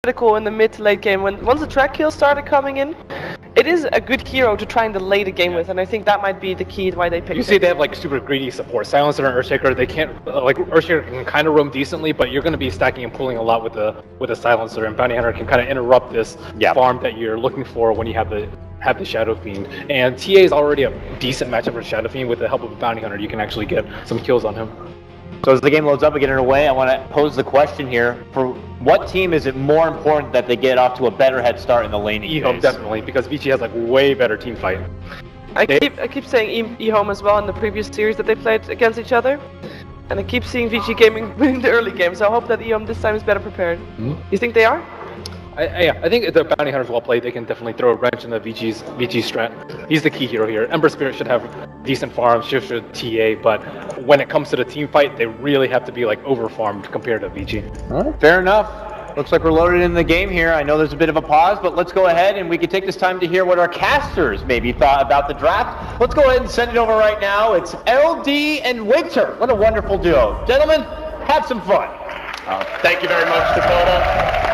critical in the mid to late game. Once the track kills started coming in, it is a good hero to try and delay the game with, and I think that might be the key why they picked You see they have like super greedy support. Silencer and Earthshaker, they can't, like Earthshaker can kind of roam decently, but you're going to be stacking and pulling a lot with the Silencer, and Bounty Hunter can kind of interrupt this farm that you're looking for when you have the Shadow Fiend. And TA is already a decent matchup for Shadow Fiend. With the help of a Bounty Hunter, you can actually get some kills on him. So as the game loads up and get underway, I want to pose the question here. For what team is it more important that they get off to a better head start in the laning phase? Definitely, because Vici has like way better team fight. I keep saying EHOME as well in the previous series that they played against each other. And I keep seeing Vici Gaming winning the early game, so I hope that EHOME this time is better prepared. Mm-hmm. You think they are? I think if the Bounty Hunters well played, they can definitely throw a wrench in the Vici's strat. He's the key hero here. Ember Spirit should have decent farms, shift should TA, but when it comes to the team fight, they really have to be like over-farmed compared to Vici. All right, fair enough. Looks like we're loaded in the game here. I know there's a bit of a pause, but let's go ahead and we can take this time to hear what our casters maybe thought about the draft. Let's go ahead and send it over right now. It's LD and Winter. What a wonderful duo. Gentlemen, have some fun. Thank you very much, Dakota.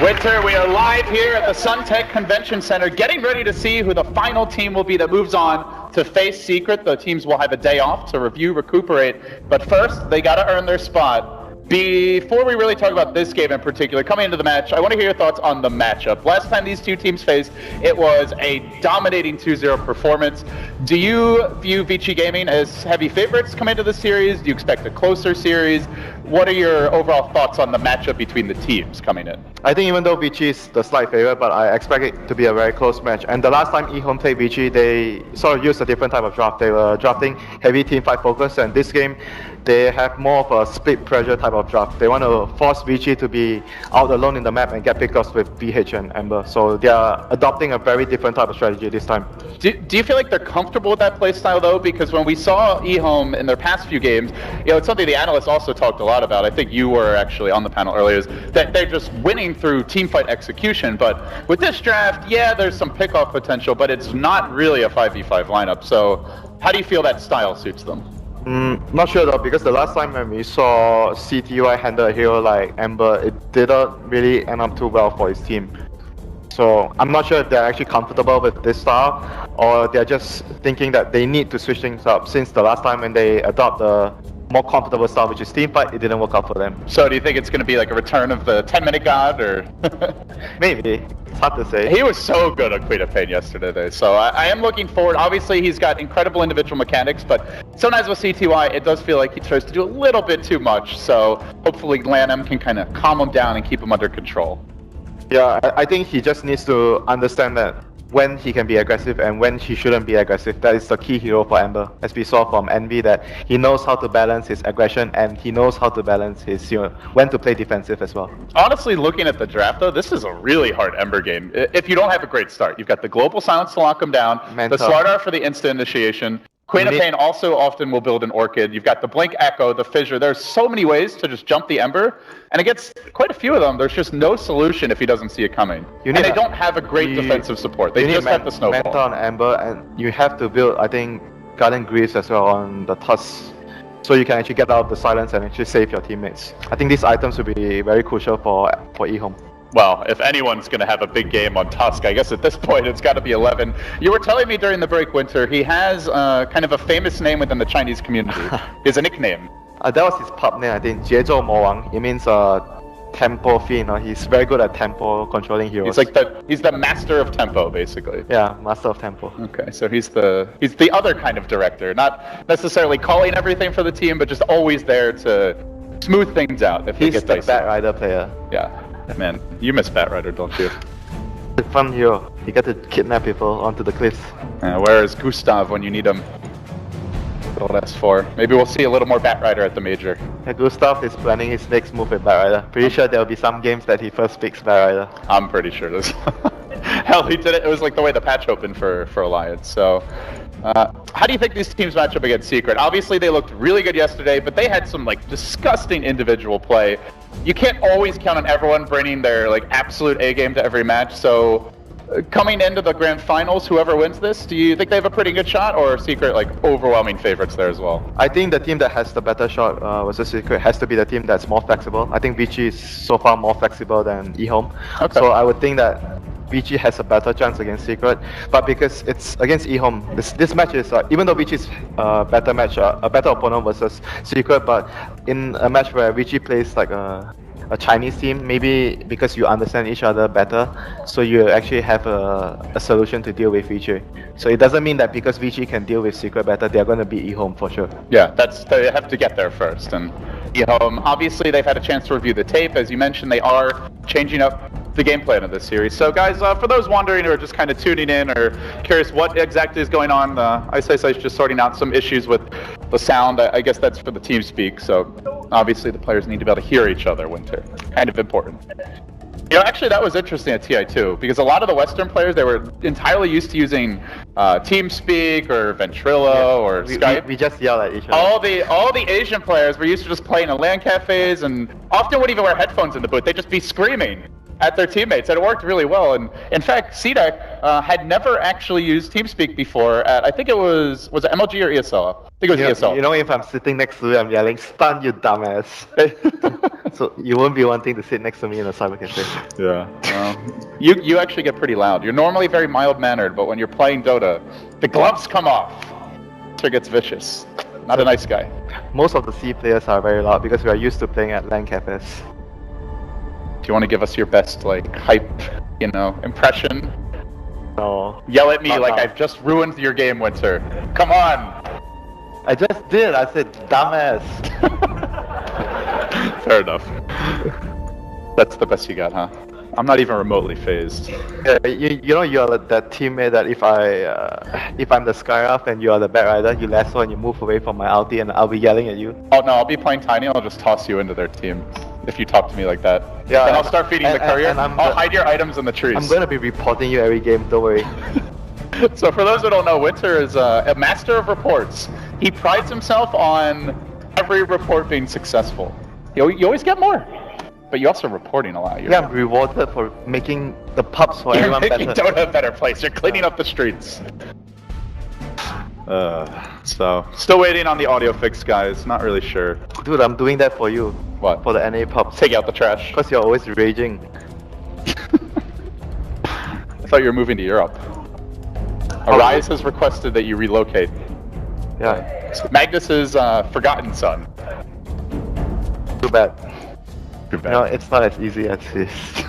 Winter, we are live here at the Suntech Convention Center, getting ready to see who the final team will be that moves on to face Secret. The teams will have a day off to review, recuperate, but first, they gotta earn their spot. Before we really talk about this game in particular, coming into the match, I want to hear your thoughts on the matchup. Last time these two teams faced, it was a dominating 2-0 performance. Do you view Vici Gaming as heavy favorites coming into the series? Do you expect a closer series? What are your overall thoughts on the matchup between the teams coming in? I think even though Vici is the slight favorite, but I expect it to be a very close match. And the last time EHOME played Vici, they sort of used a different type of draft. They were drafting heavy team fight focus, and this game, they have more of a split pressure type of draft. They want to force Vici to be out alone in the map and get pickups with VH and Ember. So they are adopting a very different type of strategy this time. Do you feel like they're comfortable with that playstyle though? Because when we saw EHOME in their past few games, it's something the analysts also talked a lot about. I think you were actually on the panel earlier, is that they're just winning through teamfight execution. But with this draft, yeah, there's some pickoff potential, but it's not really a 5v5 lineup. So how do you feel that style suits them? Not sure though, because the last time when we saw CTY handle a hero like Ember, it didn't really end up too well for his team. So I'm not sure if they're actually comfortable with this style, or they're just thinking that they need to switch things up, since the last time when they adopt the more comfortable style, which is teamfight, it didn't work out for them. So do you think it's going to be like a return of the 10-minute god, or? Maybe. It's hard to say. He was so good on Queen of Pain yesterday, so I am looking forward. Obviously, he's got incredible individual mechanics, but sometimes with CTY, it does feel like he tries to do a little bit too much, so hopefully Lanham can kind of calm him down and keep him under control. Yeah, I think he just needs to understand that when he can be aggressive and when he shouldn't be aggressive. That is the key hero for Ember, as we saw from Envy, that he knows how to balance his aggression and he knows how to balance his, when to play defensive as well. Honestly, looking at the draft though, this is a really hard Ember game. If you don't have a great start, you've got the Global Silence to lock him down, the Slardar for the instant initiation, Queen of Pain also often will build an Orchid. You've got the Blink Echo, the Fissure. There's so many ways to just jump the Ember, and it gets quite a few of them. There's just no solution if he doesn't see it coming. And they don't have a great defensive support. They just have the Snowball. Meta on Ember, and you have to build, I think, Guardian Greaves as well on the Tusk, so you can actually get out of the silence and actually save your teammates. I think these items will be very crucial for EHOME. Well, if anyone's going to have a big game on Tusk, I guess at this point it's got to be 11. You were telling me during the break, Winter, he has kind of a famous name within the Chinese community. He has a nickname. That was his pub name, I think, 节奏魔王. It means tempo fiend. He's very good at tempo controlling heroes. He's the master of tempo, basically. Yeah, master of tempo. Okay, so he's the other kind of director, not necessarily calling everything for the team, but just always there to smooth things out. If he's the Batrider player. Yeah. Man, you miss Batrider, don't you? It's a fun hero. You get to kidnap people onto the cliffs. Where is Gustav when you need him? Old S4. Maybe we'll see a little more Batrider at the major. Yeah, Gustav is planning his next move with Batrider. Pretty sure there'll be some games that he first picks Batrider. I'm pretty sure this. Hell, he did it. It was like the way the patch opened for Alliance. So, how do you think these teams match up against Secret? Obviously, they looked really good yesterday, but they had some like disgusting individual play. You can't always count on everyone bringing their like absolute A game to every match. So, coming into the grand finals, whoever wins this, do you think they have a pretty good shot, or Secret like overwhelming favorites there as well? I think the team that has the better shot versus Secret has to be the team that's more flexible. I think Vici is so far more flexible than EHOME. Okay. So I would think that Vici has a better chance against Secret, but because it's against EHOME, this match is even though Vici is a better match, a better opponent versus Secret, but in a match where Vici plays like a Chinese team, maybe because you understand each other better, so you actually have a solution to deal with Vici. So it doesn't mean that because Vici can deal with Secret better, they're going to beat EHOME for sure. Yeah, they have to get there first. And EHOME, obviously they've had a chance to review the tape. As you mentioned, they are changing up the game plan of this series. So guys, for those wondering or just kind of tuning in or curious what exactly is going on, ISIS is just sorting out some issues with the sound. I guess that's for the team speak. So obviously the players need to be able to hear each other, Winter. Kind of important. You know, actually that was interesting at TI2 because a lot of the Western players, they were entirely used to using TeamSpeak or Ventrilo or Skype. We just yell at each other. All the Asian players were used to just playing in LAN cafes and often wouldn't even wear headphones in the booth. They'd just be screaming at their teammates, and it worked really well. And in fact, CDEC had never actually used TeamSpeak before at, I think it was it MLG or ESL? I think it was ESL. You know, if I'm sitting next to you, I'm yelling, "Stun, you dumbass!" So you won't be wanting to sit next to me in a cyber cafe. Yeah. You actually get pretty loud. You're normally very mild-mannered, but when you're playing Dota, the gloves come off. So it gets vicious. Not a nice guy. Most of the C players are very loud because we are used to playing at LAN cafes. Do you want to give us your best, like, hype, impression? No. Yell at me Not like now. I've just ruined your game, Winter. Come on! I just did. I said, "Dumbass." Fair enough. That's the best you got, huh? I'm not even remotely phased. Yeah, you know you're that teammate that if I'm the Skyraf and you are the Bat Rider, you lasso and you move away from my ulti and I'll be yelling at you. Oh no, I'll be playing Tiny and I'll just toss you into their team. If you talk to me like that. Yeah, then I'll start feeding the courier. and I'll hide your items in the trees. I'm gonna be reporting you every game, don't worry. So for those who don't know, Winter is a master of reports. He prides himself on every report being successful. You always get more, but you're also reporting a lot. Yeah, I'm rewarded for making the pubs for everyone making better. Dota a better place. You're cleaning up the streets. So still waiting on the audio fix, guys. Not really sure. Dude, I'm doing that for you. What? For the NA pubs. Take out the trash. Because you're always raging. I thought you were moving to Europe. Arise has requested that you relocate. Yeah. Magnus's forgotten son. Too bad. Too bad. No, it's not as easy as this.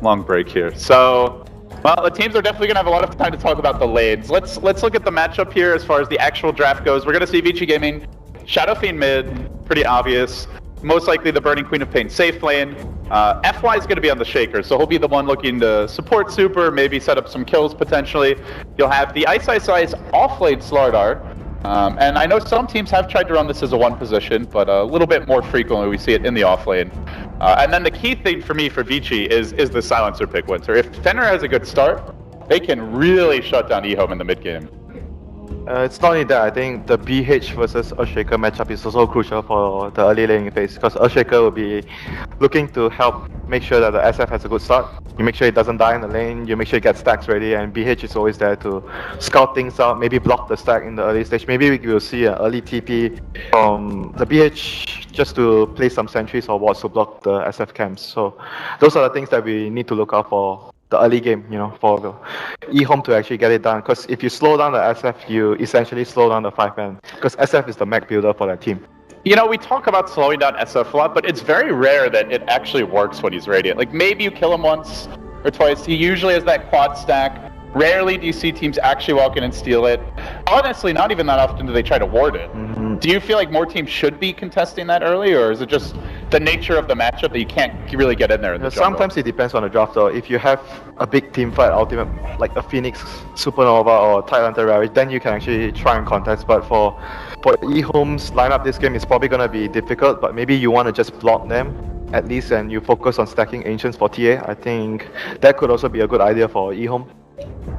Long break here. So, well, the teams are definitely gonna have a lot of time to talk about the lanes. Let's look at the matchup here as far as the actual draft goes. We're gonna see Vici Gaming, Shadow Fiend mid, pretty obvious. Most likely the Burning Queen of Pain safe lane. FY is going to be on the Shaker, so he'll be the one looking to support Super, maybe set up some kills potentially. You'll have the Ice off lane Slardar. And I know some teams have tried to run this as a one position, but a little bit more frequently we see it in the off lane. And then the key thing for me for Vici is the silencer pick, Winter. If Fenrir has a good start, they can really shut down EHOME in the mid game. It's not only that, I think the BH versus Earthshaker matchup is also crucial for the early laning phase, because Earthshaker will be looking to help make sure that the SF has a good start. You make sure it doesn't die in the lane, you make sure it gets stacks ready, and BH is always there to scout things out, maybe block the stack in the early stage. Maybe we will see an early TP from the BH just to place some sentries or wards to block the SF camps. So those are the things that we need to look out for the early game, for the EHOME to actually get it done. Because if you slow down the SF, you essentially slow down the 5-man. Because SF is the mech builder for that team. We talk about slowing down SF a lot, but it's very rare that it actually works when he's Radiant. Like, maybe you kill him once or twice. He usually has that quad stack. Rarely do you see teams actually walk in and steal it. Honestly, not even that often do they try to ward it. Mm-hmm. Do you feel like more teams should be contesting that early, or is it just the nature of the matchup that you can't really get in there in the jungle? Sometimes it depends on the draft though. If you have a big team fight ultimate, like a Phoenix Supernova or Thailand Ravage, then you can actually try and contest. But for EHOME's lineup this game, it's probably going to be difficult, but maybe you want to just block them at least and you focus on stacking Ancients for TA. I think that could also be a good idea for EHOME.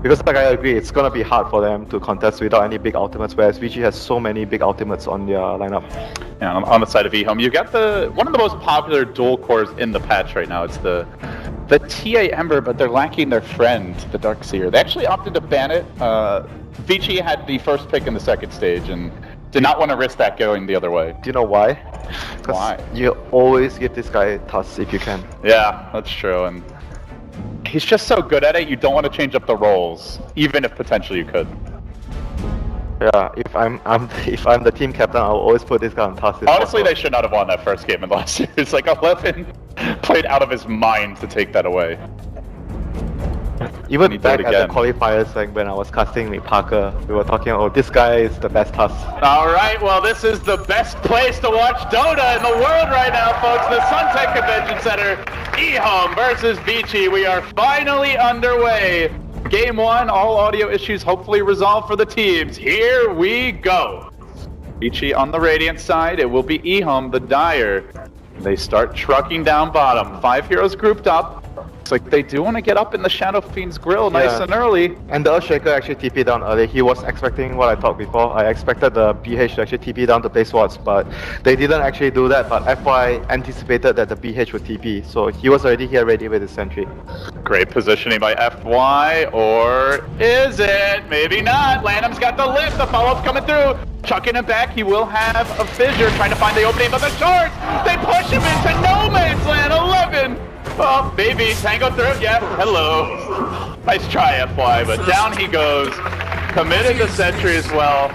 Because like I agree, it's gonna be hard for them to contest without any big ultimates, whereas Vici has so many big ultimates on their lineup. Yeah, on the side of EHOME, you got one of the most popular dual cores in the patch right now. It's the the TA Ember, but they're lacking their friend, the Darkseer. They actually opted to ban it. Vici had the first pick in the second stage and did not want to risk that going the other way. Do you know why? Why? You always give this guy Tusk if you can. Yeah, that's true. And he's just so good at it, you don't want to change up the roles, even if potentially you could. Yeah, if I'm the team captain, I'll always put this guy on Tusk. Honestly, they should not have won that first game in the last series. Like 11 played out of his mind to take that away. Even back at the qualifiers, like when I was casting with Parker, we were talking, oh, this guy is the best Tusk. Alright, well this is the best place to watch Dota in the world right now, folks. The Suntech Convention Center, EHOME versus Vici. We are finally underway. Game 1, all audio issues hopefully resolved for the teams. Here we go. Vici on the Radiant side, it will be EHOME, the Dire. They start trucking down bottom. 5 heroes grouped up. Looks like they do want to get up in the Shadow Fiend's grill nice and early. And the Earthshaker actually TP down early. He was expecting what I talked before. I expected the BH to actually TP down to place wards, but they didn't actually do that. But FY anticipated that the BH would TP, so he was already here ready with his sentry. Great positioning by FY, or is it? Maybe not. Lanham's got the lift, the follow-up coming through. Chucking him back, he will have a fissure trying to find the opening, but the shorts! They push him into no man's land, 11! Oh, baby, tango through, yeah, hello. Nice try, FY, but down he goes. Committed the sentry as well.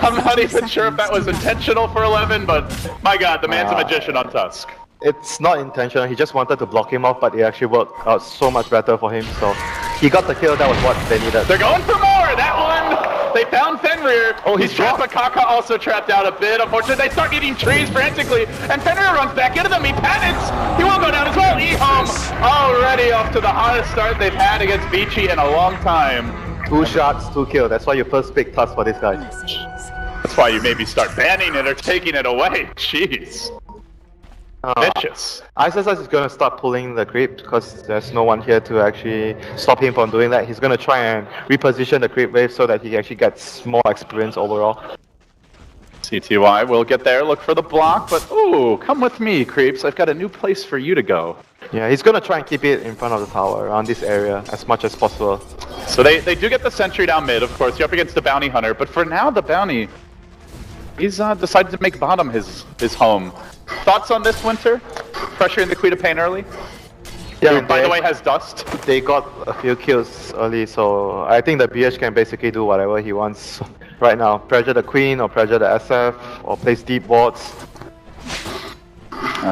I'm not even sure if that was intentional for 11, but my god, the man's a magician on Tusk. It's not intentional, he just wanted to block him off, but it actually worked out so much better for him, so he got the kill, that was what they needed. They're going for more, that one! They found Fenrir. Oh, he's trapped, but Kaka also trapped out a bit. Unfortunately, they start eating trees frantically, and Fenrir runs back into them. He panics. He will go down as well. EHOME already off to the hottest start they've had against Vici in a long time. 2 shots, 2 kills. That's why you first pick Tusk for this guy. That's why you maybe start banning it or taking it away. Jeez. Vicious. ISSS is going to start pulling the creep because there's no one here to actually stop him from doing that. He's going to try and reposition the creep wave so that he actually gets more experience overall. CTY will get there, look for the block, but ooh, come with me, creeps. I've got a new place for you to go. Yeah, he's going to try and keep it in front of the tower around this area as much as possible. So they do get the sentry down mid, of course. You're up against the bounty hunter, but for now, the bounty, he's decided to make bottom his home. Thoughts on this, Winter? Pressuring the Queen of Pain early? Yeah, who, by the way, has dust. They got a few kills early, so I think the BH can basically do whatever he wants right now. Pressure the Queen, or pressure the SF, or place deep wards.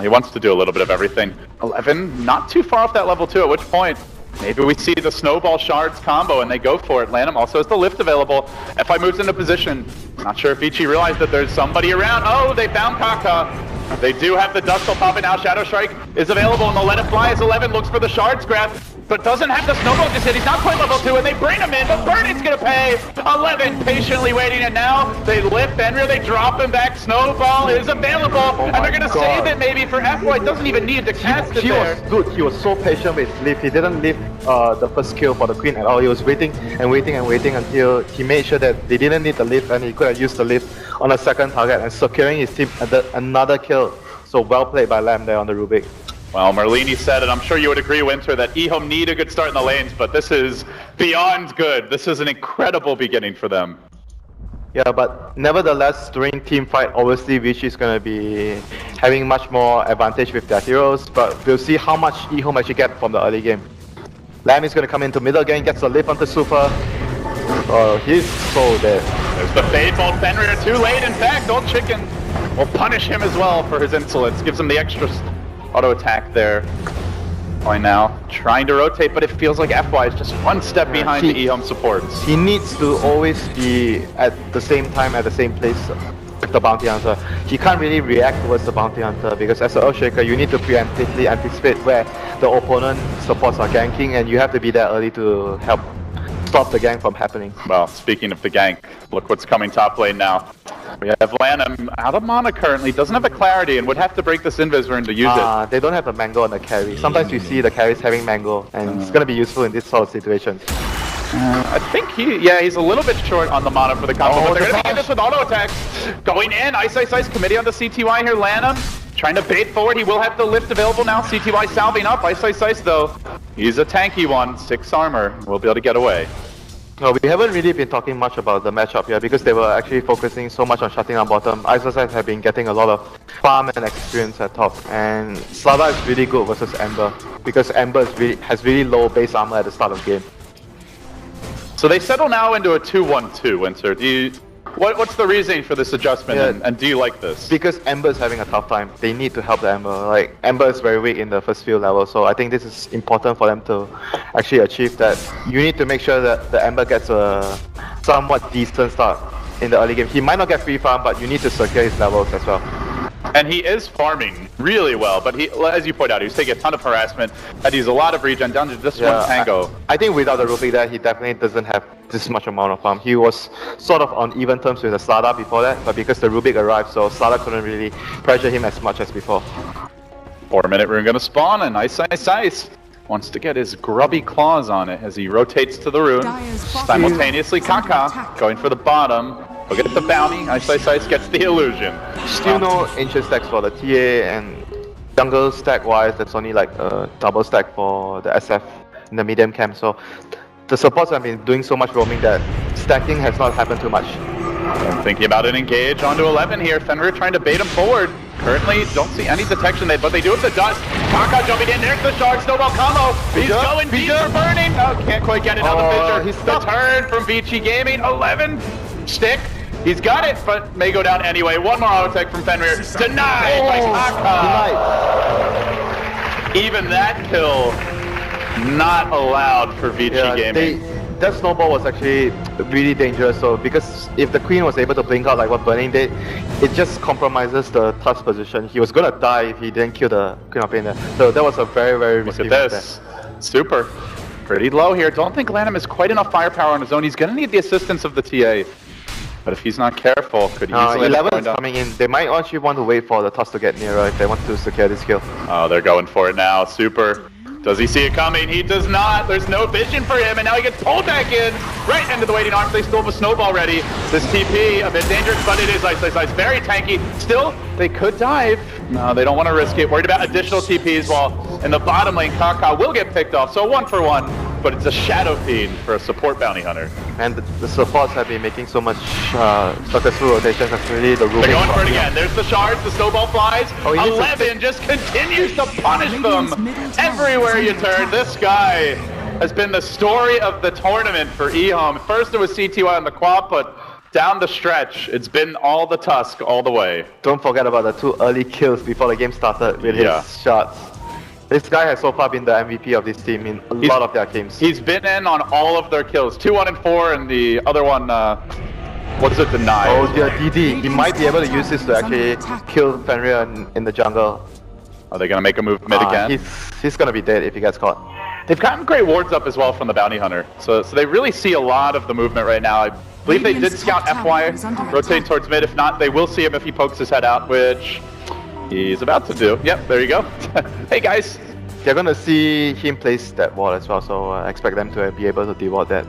He wants to do a little bit of everything. 11, not too far off that level 2, at which point maybe we see the snowball shards combo and they go for it. Lanham also has the lift available. FI moves into position. Not sure if Vici realized that there's somebody around. Oh, they found Kaka. They do have the dust still popping now. Shadow Strike is available and they'll let it fly as 11 looks for the shards grab, but doesn't have the snowball just hit. He's not quite level 2 and they bring him in, but Burnet's gonna pay. 11 patiently waiting, and now they lift Fenrir, they drop him back. Snowball is available, and they're gonna save it maybe for FY. Doesn't even need to cast it there. He was good. He was so patient with his lift. He didn't lift the first kill for the Queen at all. He was waiting and waiting and waiting until he made sure that they didn't need the lift, and he could have used the lift on a second target and securing his team another kill. So well played by Lamb there on the Rubik. Well, Merlini said it. I'm sure you would agree, Winter, that EHOME need a good start in the lanes, but this is beyond good. This is an incredible beginning for them. Yeah, but nevertheless, during team fight, obviously Vici is going to be having much more advantage with their heroes, but we'll see how much EHOME actually get from the early game. Lamb is going to come into middle game, gets a lift onto Super. Oh, he's so dead. There's the Fade Bolt. Fenrir too late, in fact. Old Chicken will punish him as well for his insolence. Gives him the extra auto attack there. By now, trying to rotate, but it feels like FY is just one step behind the EHOME supports. He needs to always be at the same time, at the same place with the Bounty Hunter. He can't really react towards the Bounty Hunter because as an Earthshaker, you need to preemptively anticipate where the opponent supports are ganking, and you have to be there early to help stop the gank from happening. Well, speaking of the gank, look what's coming top lane now. We have Lanham out of mana currently, doesn't have a clarity, and would have to break this Invis rune to use it. They don't have a mango on the carry. Sometimes you see the carries having mango, and it's going to be useful in this sort of situations. I think he's a little bit short on the mana for the combo, but they're going to begin this with auto attacks. Going in, Ice, Committee on the CTY here. Lanham Trying to bait forward. He will have the lift available now. CTY salving up. Ice though. He's a tanky one. 6 armor. We'll be able to get away. No, we haven't really been talking much about the matchup here because they were actually focusing so much on shutting down bottom. Ice have been getting a lot of farm and experience at top, and Slada is really good versus Ember because Ember has really low base armor at the start of the game. So they settle now into a 2-1-2, Winter. What's the reasoning for this adjustment, and do you like this? Because Ember is having a tough time. They need to help the Ember. Like, Ember is very weak in the first few levels, so I think this is important for them to actually achieve that. You need to make sure that the Ember gets a somewhat decent start in the early game. He might not get free farm, but you need to secure his levels as well. And he is farming really well, but he, as you point out, he's taking a ton of harassment, and he's a lot of regen down to just one tango. I think without the Rubik there, he definitely doesn't have this much amount of farm. He was sort of on even terms with the Slada before that, but because the Rubik arrived, so Slada couldn't really pressure him as much as before. 4-minute rune gonna spawn, and Ice wants to get his grubby claws on it as he rotates to the rune. Simultaneously, Kaka going for the bottom. He'll get the bounty. Ice gets the illusion. Still no ancient stacks for the TA, and jungle stack wise, that's only like a double stack for the SF in the medium camp. So the supports have been doing so much roaming that stacking has not happened too much. I'm thinking about an engage onto 11 here. Fenrir trying to bait him forward. Currently, don't see any detection there, but they do have the dust. Kaka jumping in. There's the shark. Snowball combo. He's going deep for burning. Oh, can't quite get it on the Fissure. The turn from Vici Gaming. 11 stick. He's got it, but may go down anyway. One more auto tech from Fenrir. Denied by Kaka. Even that kill not allowed for Vici Gaming. That snowball was actually really dangerous, so because if the queen was able to blink out like what Burning did, it just compromises the Tusk position. He was gonna die if he didn't kill the Queen of Pain there. So that was a very, very risky move. Look at this. Super. Pretty low here. Don't think Lanham has quite enough firepower on his own. He's gonna need the assistance of the TA. But if he's not careful, could easily 11 is coming in. They might actually want to wait for the Tusk to get nearer if they want to secure this kill. Oh, they're going for it now. Super. Does he see it coming? He does not. There's no vision for him, and now he gets pulled back in, right into the waiting arms. They still have a snowball ready. This TP, a bit dangerous, but it is Ice. Very tanky. Still, they could dive. No, they don't want to risk it. Worried about additional TPs, while in the bottom lane, Kaka will get picked off. So 1 for 1, but it's a Shadow Fiend for a support bounty hunter. And the supports have been making so much successful rotations. That's really the Rubik. They're going for it again. There's the shards. The snowball flies. 11 just continues to punish them everywhere you turn. This guy has been the story of the tournament for EHOME. First it was CTY on the quad, but down the stretch, it's been all the Tusk all the way. Don't forget about the 2 early kills before the game started with his shots. This guy has so far been the MVP of this team in a lot of their games. He's been in on all of their kills. 2, 1, and 4, and the other one, what is it, denied? Oh, the DD. He might be able to use this to actually kill Fenrir in the jungle. Are they going to make a move mid again? He's going to be dead if he gets caught. They've gotten great wards up as well from the bounty hunter. So they really see a lot of the movement right now. I believe they did scout FY, rotate towards mid. If not, they will see him if he pokes his head out, which he's about to do. Yep, there you go. Hey guys. They're going to see him place that wall as well, so I expect them to be able to devote that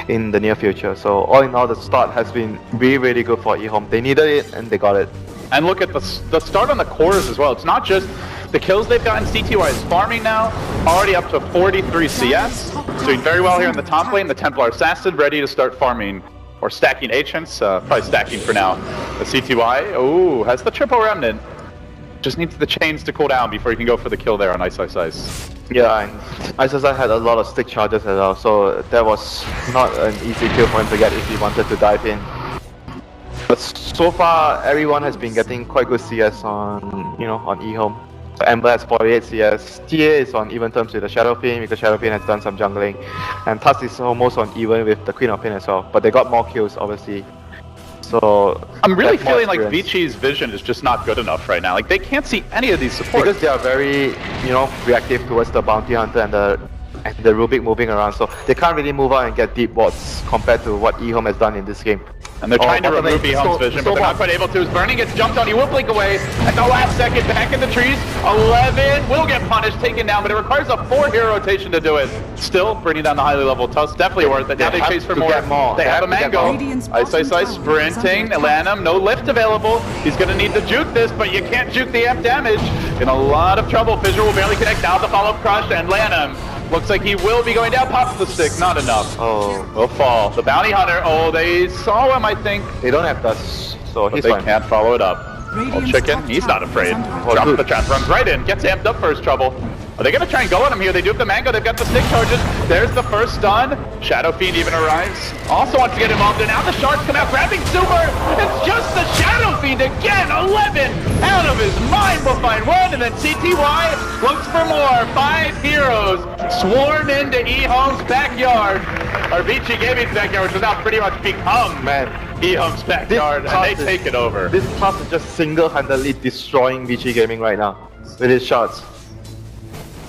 in the near future. So all in all, the start has been really, really good for EHOME. They needed it and they got it. And look at the start on the cores as well. It's not just the kills they've gotten. CTY is farming now, already up to 43 CS. Doing very well here in the top lane. The Templar Assassin ready to start farming or stacking Ancients. Probably stacking for now. The CTY, oh, has the triple remnant. Just needs the chains to cool down before you can go for the kill there on Ice. Yeah, and Ice had a lot of stick charges as well, so that was not an easy kill for him to get if he wanted to dive in. But so far, everyone has been getting quite good CS on, on EHOME. So Ember has 48 CS, TA is on even terms with the Shadow Fiend because Shadow Fiend has done some jungling, and Tusk is almost on even with the Queen of Pain as well, but they got more kills obviously. So I'm really feeling like Vici's vision is just not good enough right now. Like they can't see any of these supports. Because they are very, reactive towards the bounty hunter and the Rubik moving around, so they can't really move out and get deep wards compared to what EHOME has done in this game. And they're trying to remove EHOME's vision, but they're not quite able to. As Burning gets jumped on, he will blink away at the last second. Back in the trees, 11 will get punished, taken down, but it requires a 4-hero rotation to do it. Still bringing down the highly level Tusk, definitely worth it. Now they chase for more. They have a Mango. Ice, sprinting. Lanham, no lift available. He's going to need to juke this, but you can't juke the amp damage. In a lot of trouble. Fissure will barely connect. Now the follow-up crush, and Lanham looks like he will be going down. Pops the stick, not enough. Oh. Will fall. The bounty hunter, they saw him, I think. They don't have dust, so he's They fine. can't follow it up. Old Chicken, he's not afraid. Drops the trap, runs right in, gets amped up for his trouble. Are they going to try and go on him here? They do have the Mango, they've got the stick charges. There's the first stun. Shadow Fiend even arrives. Also wants to get involved, and now the Sharks come out grabbing Super. It's just the Shadow Fiend again. 11 out of his mind will find one, and then CTY looks for more. 5 heroes swarm into EHOME's backyard. Or Vici Gaming's backyard, which has now pretty much become EHOME's backyard, and they take it over. This Tusk is just single-handedly destroying Vici Gaming right now with his shots.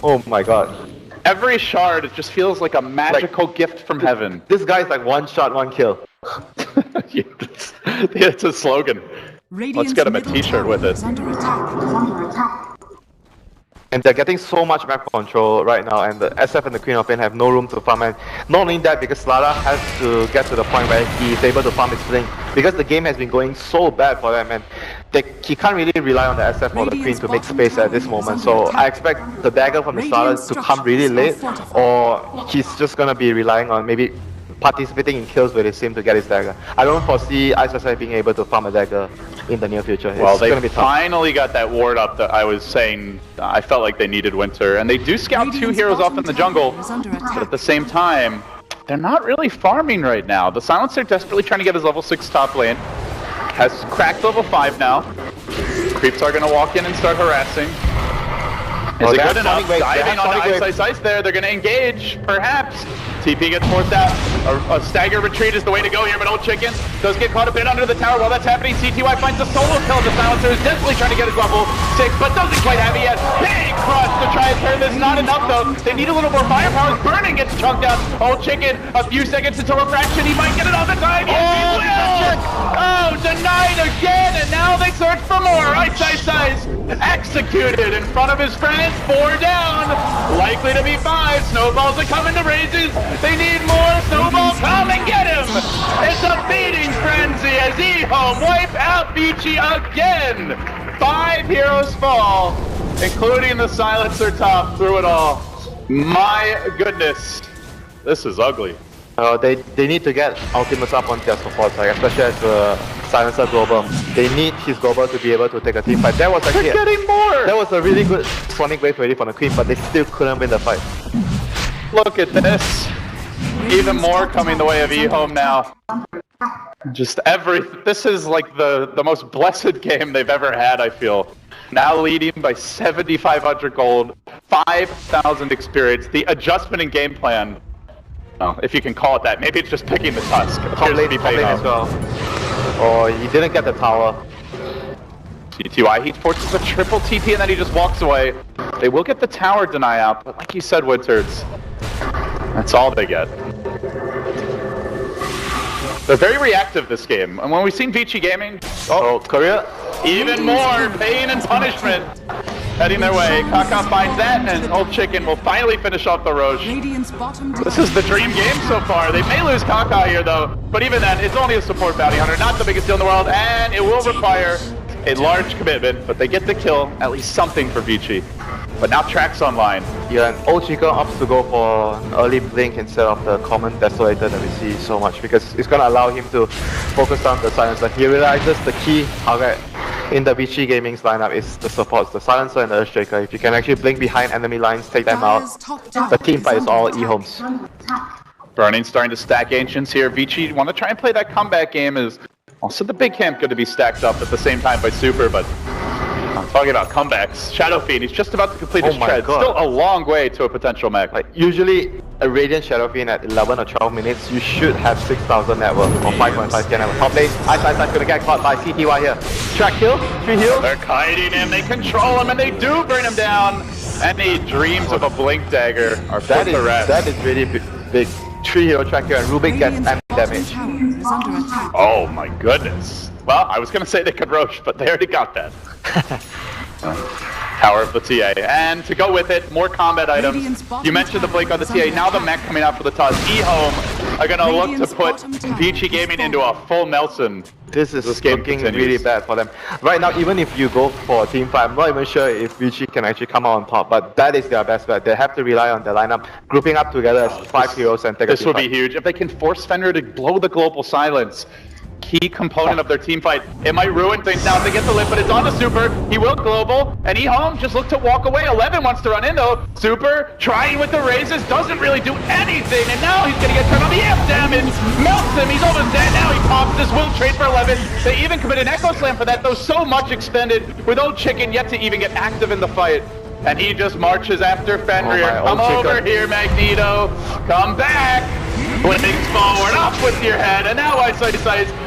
Oh my god. Every shard, it just feels like a magical gift from heaven. This guy's like 1 shot, 1 kill. It's a slogan. Let's get him a t-shirt with it. And they're getting so much map control right now, and the SF and the Queen of Pain have no room to farm. And not only that, because Slada has to get to the point where he's able to farm his blink, because the game has been going so bad for them, and he can't really rely on the SF or the Queen to make space at this moment. So I expect the dagger from the Slada to come really late, or he's just gonna be relying on maybe participating in kills with his sim to get his dagger. I don't foresee ISSI being able to farm a dagger in the near future. Well, it's they gonna be tough. finally got that ward up that I was saying I felt like they needed Winter. And they do scout 2 heroes off in the jungle, but at the same time, they're not really farming right now. The Silencer desperately trying to get his level 6 top lane. Has cracked level 5 now. Creeps are going to walk in and start harassing. Is it good enough? Diving on Ice there. They're going to engage, perhaps. TP gets forced out. A stagger retreat is the way to go here, but Old Chicken does get caught a bit under the tower. While that's happening, CTY finds a solo kill. The Silencer is desperately trying to get his level 6, but doesn't quite have it yet. Big crush to try and turn this. Not enough, though. They need a little more firepower. Burning gets chunked out. Old Chicken, a few seconds until refraction. He might get it all the time. Yes, he will! Oh, denied again, and now they search for more. Ice executed in front of his friends. 4 down. Likely to be 5. Snowballs are coming to raises. They need more. Snowball, come and get him. It's a beating frenzy as EHOME wipe out Vici again. 5 heroes fall, including the Silencer top through it all. My goodness. This is ugly. They need to get Ultimates up on their support side, especially as the Silencer Global. They need his Global to be able to take a team fight. That was actually getting more! That was a really good Sonic Wave ready from the Queen, but they still couldn't win the fight. Look at this. Even more coming the way of EHOME now. Just this is like the most blessed game they've ever had, I feel. Now leading by 7,500 gold, 5,000 experience. The adjustment in game plan. Oh, if you can call it that. Maybe it's just picking the Tusk. Top lane as well. Oh, he didn't get the tower. CTY, he forces a triple TP and then he just walks away. They will get the tower deny out, but like you said, Wizards, that's all they get. They're very reactive this game. And when we've seen Vici Gaming, Korea? Even more pain and punishment heading their way. Kaka finds that, and Old Chicken will finally finish off the Roche. This is the dream game so far. They may lose Kaka here, though, but even then, it's only a support bounty hunter, not the biggest deal in the world, and it will require a large commitment, but they get the kill, at least something for Vici. But now Track's online. Yeah, and Old Chica opts to go for an early blink instead of the common Desolator that we see so much, because it's going to allow him to focus on the Silencer. He realizes the key target in the Vici Gaming's lineup is the supports, the Silencer and the Earthshaker. If you can actually blink behind enemy lines, take them out, the team fight is all EHOME's. Burning starting to stack Ancients here. Vici want to try and play that comeback game. Is also the big camp going to be stacked up at the same time by Super, but I'm talking about comebacks. Shadow Fiend, he's just about to complete his tread. Still a long way to a potential mech. Like, usually, a Radiant Shadow Fiend at 11 or 12 minutes, you should have 6,000 net worth or 5.5k net worth. Top lane, Ice gonna get caught by CTY here. Track kill, 3 heals. They're kiting him, they control him, and they do bring him down. And he dreams of a Blink Dagger. That is really big. 3 hero track here, and Rubik gets damage. is under attack. Oh my goodness. Well, I was going to say they could Roche, but they already got that. Tower of the TA. And to go with it, more combat items. You mentioned the blink on the TA. Now the mech coming out for the toss. EHOME are going to look to put Vici Gaming into a full Nelson. This is looking really bad for them. Right now, even if you go for a team fight, I'm not even sure if Vici can actually come out on top, but that is their best bet. They have to rely on their lineup, grouping up together as 5 heroes and take a team fight. This will be huge. If they can force Fenrir to blow the global silence, key component of their team fight. It might ruin things now if they get the lip, but it's on the Super. He will global, and EHOME just look to walk away. 11 wants to run in though. Super trying with the raises, doesn't really do anything, and now he's gonna get turned on the amp damage. Melts him, he's almost dead. Now he pops this, will trade for 11. They even commit an Echo Slam for that, though so much expended with Old Chicken yet to even get active in the fight. And he just marches after Fenrir. Come over here, Magneto. Come back. Wings forward, up with your head, and now Ice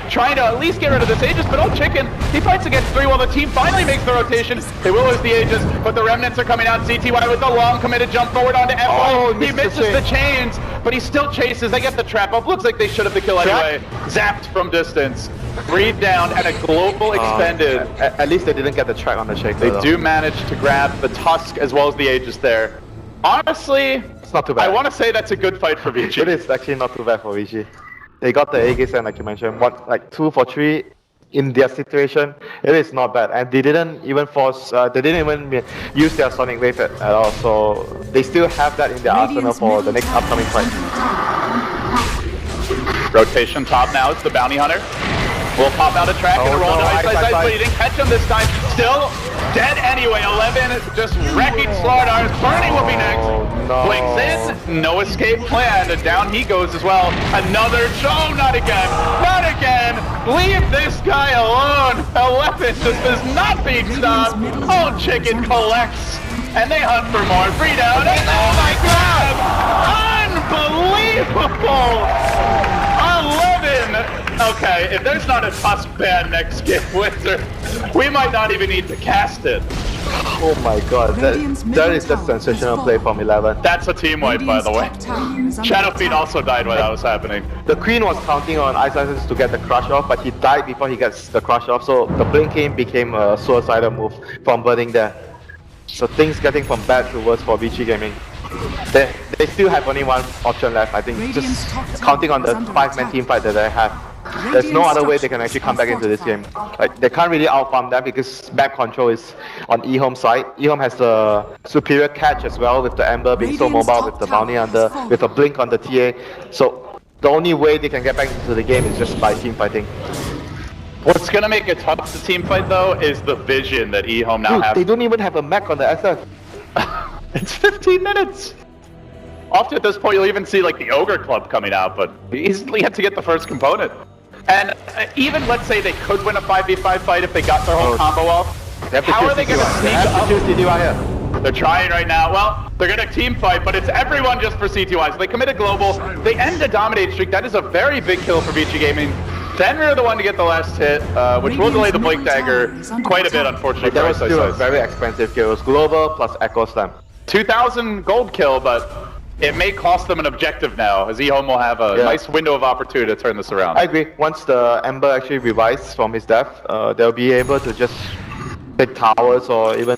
trying to at least get rid of this Aegis, but Old Chicken, he fights against 3 while the team finally makes the rotation. They will lose the Aegis, but the remnants are coming out. CTY with the long committed jump forward onto F1. Oh, he misses the chains, but he still chases. They get the trap up. Looks like they should have the kill anyway. Zapped from distance. Breathe down, and a global expended. At least they didn't get the track on the Shaker. They do manage to grab the Tusk as well as the Aegis there. Honestly, it's not too bad. I want to say that's a good fight for Vici. It is actually not too bad for Vici. They got the Aegis and like you mentioned, 2 for 3 in their situation. It is not bad, and they didn't even use their Sonic Wave at all. So they still have that in their arsenal for the next upcoming fight. Rotation top now. It's the Bounty Hunter. Will pop out a track and a roll to Ice, but he didn't catch him this time. Still dead anyway. 11 just wrecking Slardars. Bernie will be next. Blinks in. No escape plan. And down he goes as well. Another. Oh, not again. Not again. Leave this guy alone. 11 just is not being stopped. Old Chicken collects. And they hunt for more. 3 down. And oh my god! Unbelievable! 11! Okay, if there's not a Tusk ban next game, Wizard, we might not even need to cast it. Oh my god, that is just sensational play from 11. That's a team wipe, by the way. Shadowfeet also died when that was happening. The Queen was counting on Ice to get the crush off, but he died before he gets the crush off, so the blinking became a suicidal move from burning there. So things getting from bad to worse for Vici Gaming. They still have only one option left, I think, just counting on the 5-man team fight that they have. There's no other way they can actually come back into this game. Like, they can't really outfarm them because map control is on EHOME's side. EHOME has the superior catch as well, with the Ember being so mobile, with the Bounty Hunter, with a blink on the TA. So the only way they can get back into the game is just by team fighting. What's going to make it tough to team fight though is the vision that EHOME now has. They don't even have a mech on the SF. It's 15 minutes! Often at this point you'll even see like the Ogre Club coming out, but easily have to get the first component. And even let's say they could win a 5v5 fight if they got their whole combo off. How are they going to sneak up? They're trying right now. Well, they're going to team fight, but it's everyone just for CTY. So they commit a global. They end a dominate streak. That is a very big kill for Vici Gaming. Fenrir the one to get the last hit, which will delay the Blink Dagger quite a bit, unfortunately. That was still a very expensive kill. It was global plus Echo Slam. 2,000 gold kill, but it may cost them an objective now, as EHOME will have a nice window of opportunity to turn this around. I agree. Once the Ember actually revives from his death, they'll be able to just take towers or even...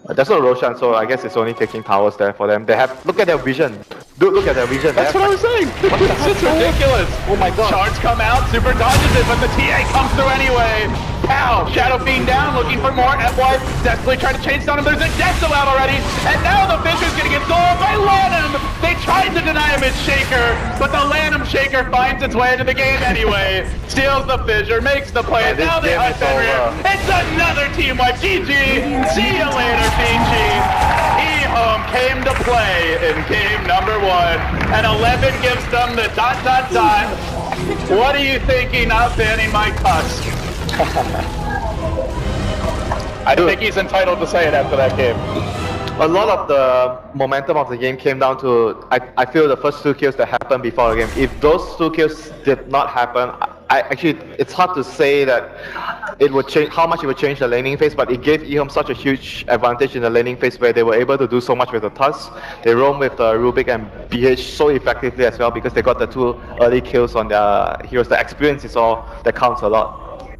there's no Roshan, so I guess it's only taking towers there for them. They have... Look at their vision. Dude, look at their vision. That's what I was saying. It's ridiculous. Oh my god. Shards come out, Super dodges it, but the TA comes through anyway. Pow! Shadow Fiend down, looking for more. F1 desperately trying to chase down him. There's a Deathsel out already, and now the Fisher's gonna get stolen by Lanham. They tried to deny him his Shaker, but the Lanham Shaker finds its way into the game anyway. Steals the Fisher, makes the play, and now they hunt Fenrir. It's another team wipe. GG! See you later, Vici. EHOME came to play in game number 1, and 11 gives them the ... What are you thinking of banning my Tusk? I think he's entitled to say it after that game. A lot of the momentum of the game came down to, I feel, the first 2 kills that happened before the game. If those 2 kills did not happen, actually, it's hard to say that it would change how much it would change the laning phase, but it gave EHOME such a huge advantage in the laning phase where they were able to do so much with the Tusk. They roam with Rubik and BH so effectively as well because they got the 2 early kills on their heroes. The experience is all that counts a lot.